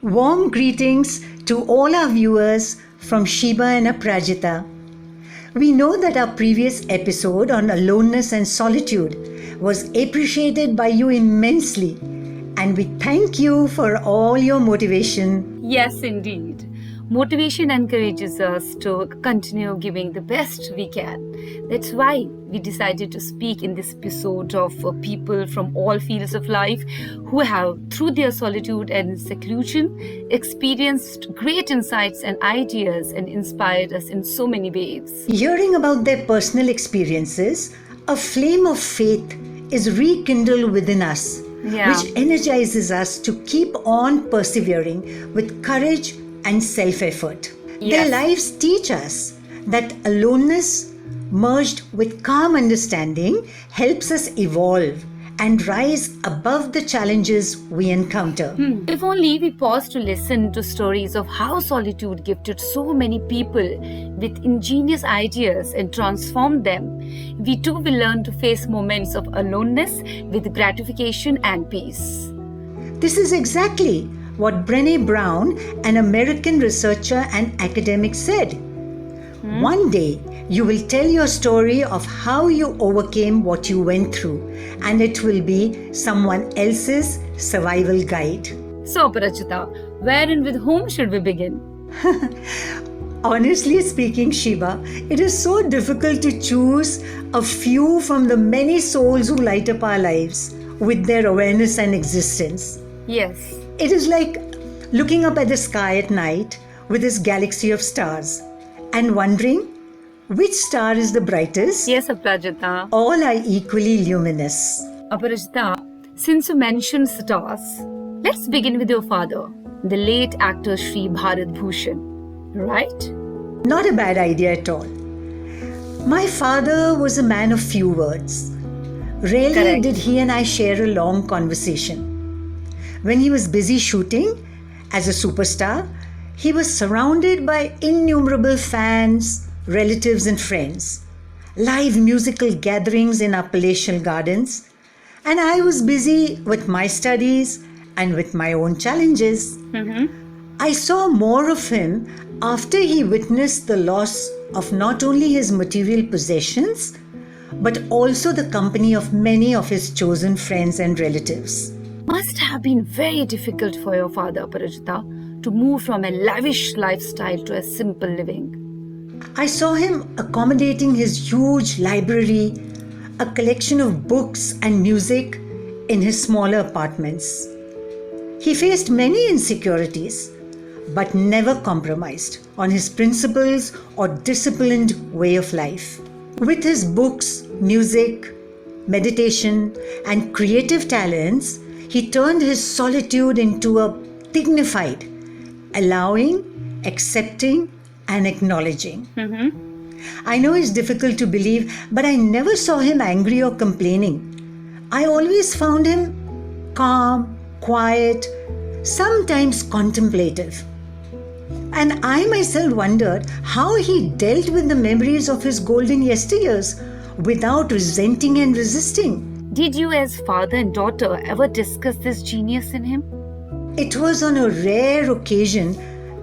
Warm greetings to all our viewers from Sheeba and Aparajita. We know that our previous episode on Aloneness and Solitude was appreciated by you immensely, and we thank you for all your motivation. Yes, indeed. Motivation encourages us to continue giving the best we can. That's why we decided to speak in this episode of people from all fields of life who have, through their solitude and seclusion, experienced great insights and ideas and inspired us in so many ways. Hearing about their personal experiences, a flame of faith is rekindled within us, which energizes us to keep on persevering with courage and self-effort. Their lives teach us that aloneness merged with calm understanding helps us evolve and rise above the challenges we encounter. If only we pause to listen to stories of how solitude gifted so many people with ingenious ideas and transformed them, we too will learn to face moments of aloneness with gratification and peace. This is exactly what Brené Brown, an American researcher and academic, said. One day, you will tell your story of how you overcame what you went through, and it will be someone else's survival guide. So, Aparajita, where and with whom should we begin? Honestly speaking, Sheeba, it is so difficult to choose a few from the many souls who light up our lives with their awareness and existence. Yes. It is like looking up at the sky at night with this galaxy of stars and wondering which star is the brightest. Yes, Aparajita. All are equally luminous. Aparajita, since you mentioned stars, let's begin with your father, the late actor Shri Bharat Bhooshan, right? Not a bad idea at all. My father was a man of few words. Rarely did he and I share a long conversation. When he was busy shooting as a superstar, he was surrounded by innumerable fans, relatives and friends, live musical gatherings in our palatial gardens, and I was busy with my studies and with my own challenges. I saw more of him after he witnessed the loss of not only his material possessions, but also the company of many of his chosen friends and relatives. Must have been very difficult for your father, Aparajita, to move from a lavish lifestyle to a simple living. I saw him accommodating his huge library, a collection of books and music in his smaller apartments. He faced many insecurities, but never compromised on his principles or disciplined way of life. With his books, music, meditation, and creative talents, he turned his solitude into a dignified, allowing, accepting, and acknowledging. I know it's difficult to believe, but I never saw him angry or complaining. I always found him calm, quiet, sometimes contemplative. And I myself wondered how he dealt with the memories of his golden yesteryears without resenting and resisting. Did you as father and daughter ever discuss this genius in him? It was on a rare occasion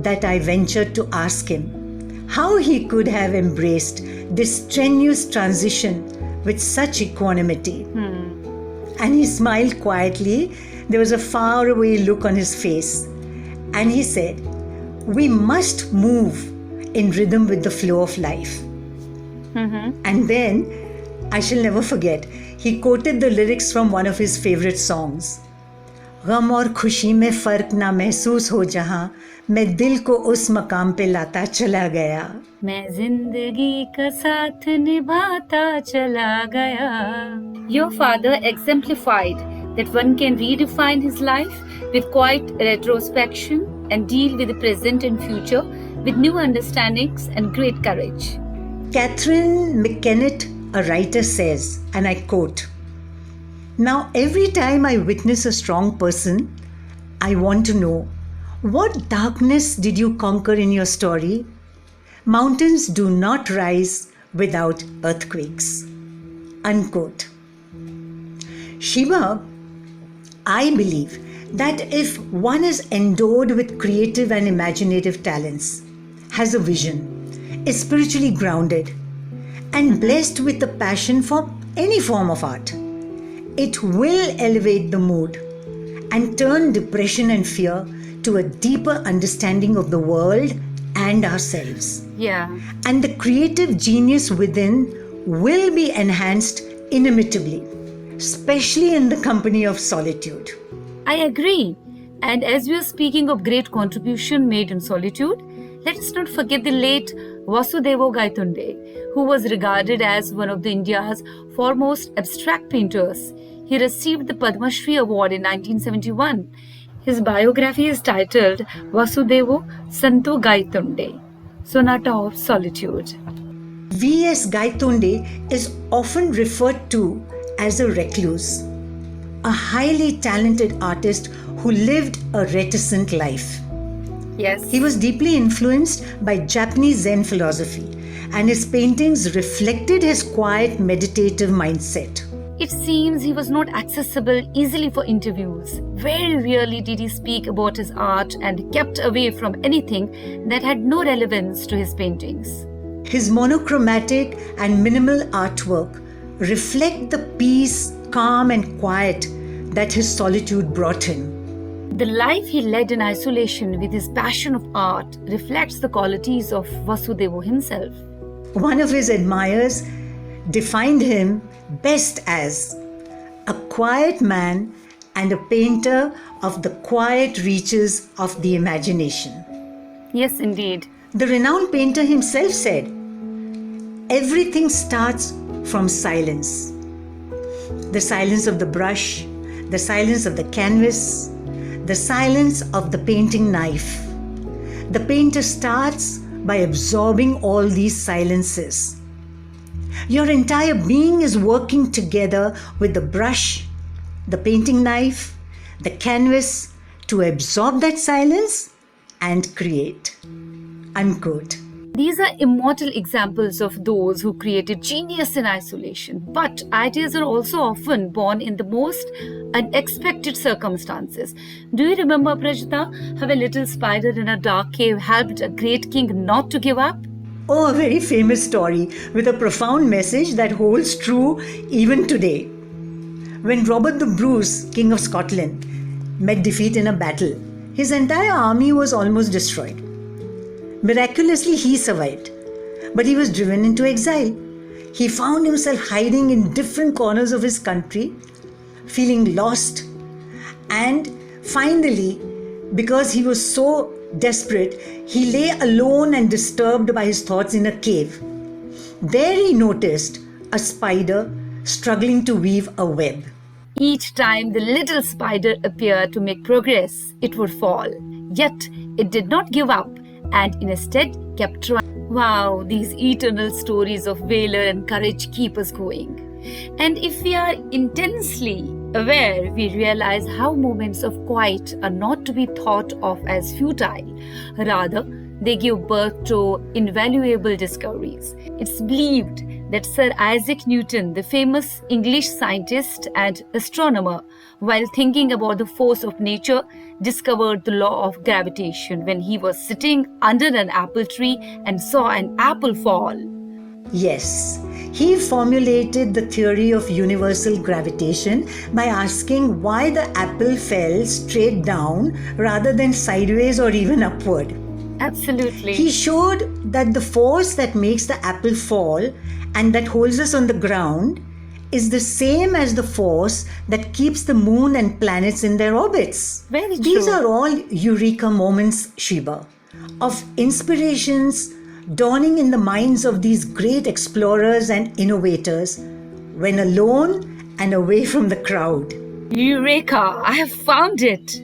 that I ventured to ask him how he could have embraced this strenuous transition with such equanimity. And he smiled quietly. There was a faraway look on his face. And he said, "We must move in rhythm with the flow of life." And then, I shall never forget, he quoted the lyrics from one of his favorite songs. गम और खुशी में फर्क ना महसूस हो जहां मैं दिल को उस मकाम पे लाता चला गया मैं जिंदगी का साथ निभाता चला गया. Your father exemplified that one can redefine his life with quiet retrospection and deal with the present and future with new understandings and great courage. Catherine McKennitt, a writer, says, and I quote, "Now every time I witness a strong person, I want to know, what darkness did you conquer in your story? Mountains do not rise without earthquakes. Unquote. Sheeba, I believe that if one is endowed with creative and imaginative talents, has a vision, is spiritually grounded, and blessed with a passion for any form of art, it will elevate the mood and turn depression and fear to a deeper understanding of the world and ourselves. Yeah. And the creative genius within will be enhanced inimitably, especially in the company of solitude. I agree. And as we are speaking of great contribution made in solitude, let us not forget the late Vasudeva Gaitonde, who was regarded as one of India's foremost abstract painters. He received the Padma Shri Award in 1971. His biography is titled Vasudeva Santo Gaitonde, Sonata of Solitude. V.S. Gaitonde is often referred to as a recluse, a highly talented artist who lived a reticent life. Yes. He was deeply influenced by Japanese Zen philosophy, and his paintings reflected his quiet, meditative mindset. It seems he was not accessible easily for interviews. Very rarely did he speak about his art and kept away from anything that had no relevance to his paintings. His monochromatic and minimal artwork reflect the peace, calm and quiet that his solitude brought him. The life he led in isolation with his passion of art reflects the qualities of Vasudeva himself. One of his admirers defined him best as a quiet man and a painter of the quiet reaches of the imagination. Yes, indeed. The renowned painter himself said, "Everything starts from silence. The silence of the brush, the silence of the canvas, the silence of the painting knife. The painter starts by absorbing all these silences. Your entire being is working together with the brush, the painting knife, the canvas to absorb that silence and create." Unquote. These are immortal examples of those who created genius in isolation. But ideas are also often born in the most unexpected circumstances. Do you remember, Aparajita, how a little spider in a dark cave helped a great king not to give up? Oh, a very famous story with a profound message that holds true even today. When Robert the Bruce, King of Scotland, met defeat in a battle, his entire army was almost destroyed. Miraculously, he survived, but he was driven into exile. He found himself hiding in different corners of his country, feeling lost, and finally, because he was so desperate, he lay alone and disturbed by his thoughts in a cave. There he noticed a spider struggling to weave a web. Each time the little spider appeared to make progress, it would fall. Yet it did not give up and instead kept trying. Wow, these eternal stories of valor and courage keep us going. And if we are intensely aware, we realize how moments of quiet are not to be thought of as futile. Rather, they give birth to invaluable discoveries. It's believed that Sir Isaac Newton, the famous English scientist and astronomer, while thinking about the force of nature, discovered the law of gravitation when he was sitting under an apple tree and saw an apple fall. Yes, he formulated the theory of universal gravitation by asking why the apple fell straight down rather than sideways or even upward. Absolutely. He showed that the force that makes the apple fall and that holds us on the ground is the same as the force that keeps the moon and planets in their orbits. Very true. These are all Eureka moments, Sheeba, of inspirations dawning in the minds of these great explorers and innovators when alone and away from the crowd. Eureka! I have found it!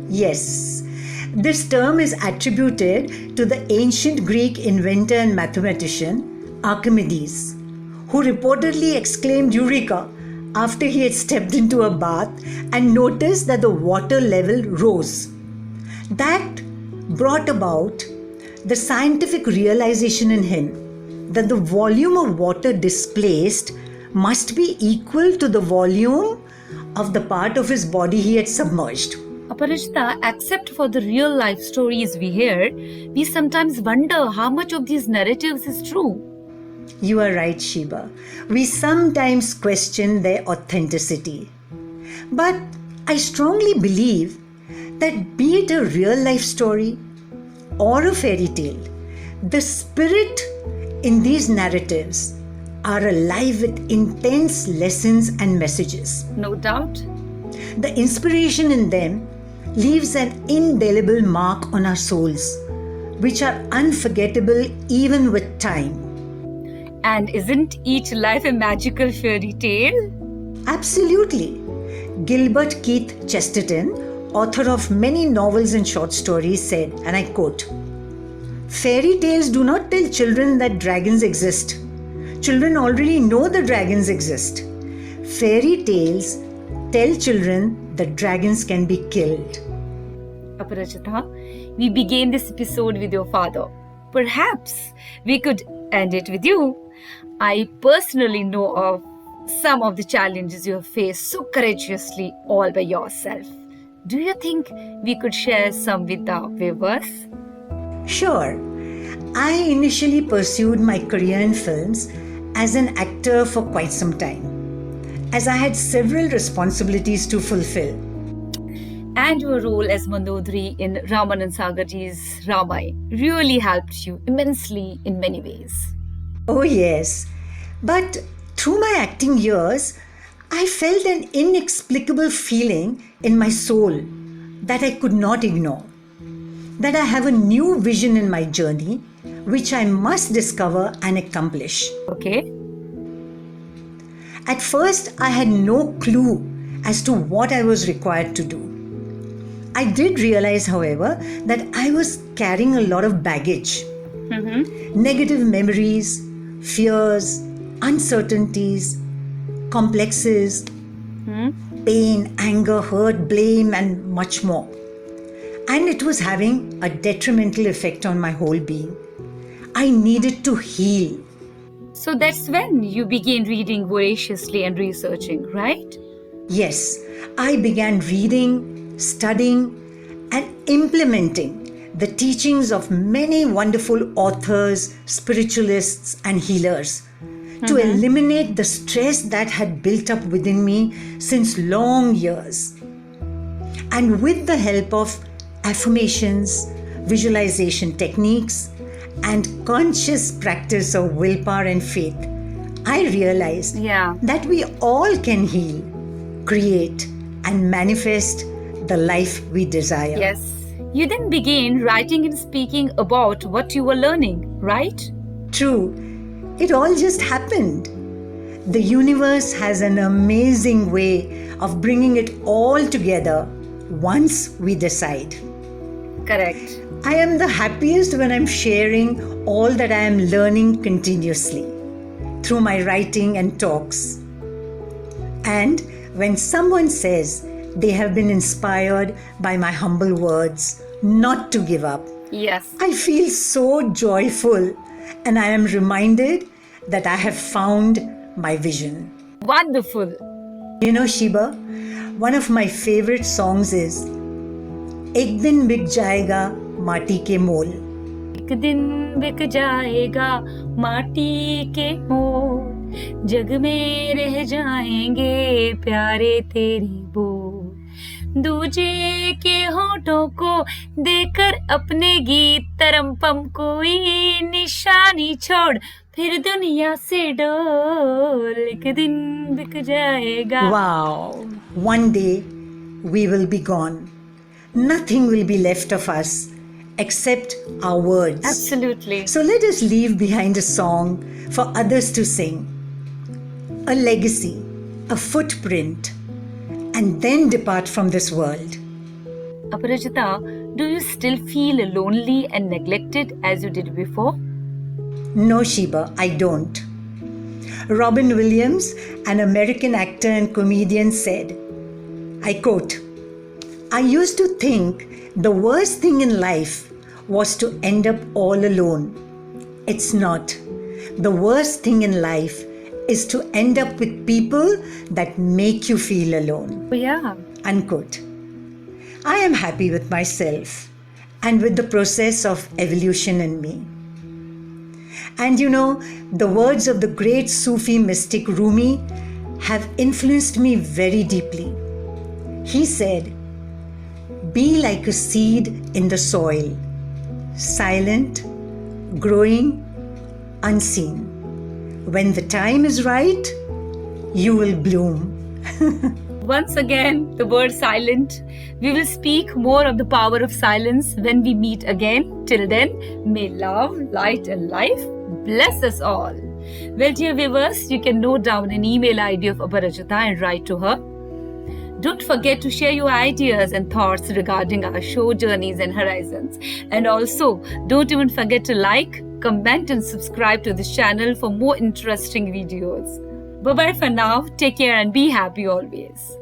Yes, this term is attributed to the ancient Greek inventor and mathematician Archimedes, who reportedly exclaimed Eureka after he had stepped into a bath and noticed that the water level rose. That brought about the scientific realization in him that the volume of water displaced must be equal to the volume of the part of his body he had submerged. Aparajita, except for the real life stories we hear, we sometimes wonder how much of these narratives is true. You are right, Sheeba. We sometimes question their authenticity. But I strongly believe that be it a real life story or a fairy tale, the spirit in these narratives are alive with intense lessons and messages. No doubt. The inspiration in them leaves an indelible mark on our souls, which are unforgettable even with time. And isn't each life a magical fairy tale? Absolutely. Gilbert Keith Chesterton, author of many novels and short stories, said, and I quote, "Fairy tales do not tell children that dragons exist. Children already know the dragons exist. Fairy tales tell children that dragons can be killed." Aparajita, we began this episode with your father. Perhaps we could end it with you. I personally know of some of the challenges you have faced so courageously all by yourself. Do you think we could share some with our viewers? Sure. I initially pursued my career in films as an actor for quite some time, as I had several responsibilities to fulfill. And your role as Mandodari in Ramanand Sagarji's Ramayana really helped you immensely in many ways. Oh, yes. But through my acting years, I felt an inexplicable feeling in my soul that I could not ignore. That I have a new vision in my journey, which I must discover and accomplish. Okay. At first, I had no clue as to what I was required to do. I did realize, however, that I was carrying a lot of baggage. Negative memories, fears, uncertainties, complexes, pain, anger, hurt, blame, and much more. And it was having a detrimental effect on my whole being. I needed to heal. So that's when you began reading voraciously and researching, right? Yes, I began reading, studying, and implementing the teachings of many wonderful authors, spiritualists, and healers to eliminate the stress that had built up within me since long years. And with the help of affirmations, visualization techniques, and conscious practice of willpower and faith, I realized that we all can heal, create, and manifest the life we desire. Yes. You then began writing and speaking about what you were learning, right? True. It all just happened. The universe has an amazing way of bringing it all together once we decide. Correct. I am the happiest when I'm sharing all that I am learning continuously through my writing and talks. And when someone says they have been inspired by my humble words not to give up, Yes. I feel so joyful, and I am reminded that I have found my vision. Wonderful. You know, Sheeba, one of my favorite songs is "Ek din bik jayega maati ke mool." एक दिन बिक जाएगा माटी के मोल, जग में रह जाएंगे प्यारे तेरे बोल, दूजे के होठों को देकर अपने गीत तरमपम कोई निशानी छोड़ फिर दुनिया से डोल, एक दिन बिक जाएगा. Wow! One day we will be gone. Nothing will be left of us except our words. Absolutely. So let us leave behind a song for others to sing, a legacy, a footprint, and then depart from this world. Aparajita, do you still feel lonely and neglected as you did before? No, Sheeba, I don't. Robin Williams, an American actor and comedian, said, I quote, "I used to think the worst thing in life was to end up all alone. It's not. The worst thing in life is to end up with people that make you feel alone. Oh, yeah. Unquote. I am happy with myself and with the process of evolution in me. And the words of the great Sufi mystic Rumi have influenced me very deeply. He said, "Be like a seed in the soil, silent, growing, unseen. When the time is right, you will bloom." Once again, the word silent. We will speak more of the power of silence when we meet again. Till then, may love, light and life bless us all. Well, dear viewers, you can note down an email ID of Aparajita and write to her. Don't forget to share your ideas and thoughts regarding our show Journeys and Horizons. And also, don't even forget to like, comment and subscribe to this channel for more interesting videos. Bye-bye for now. Take care and be happy always.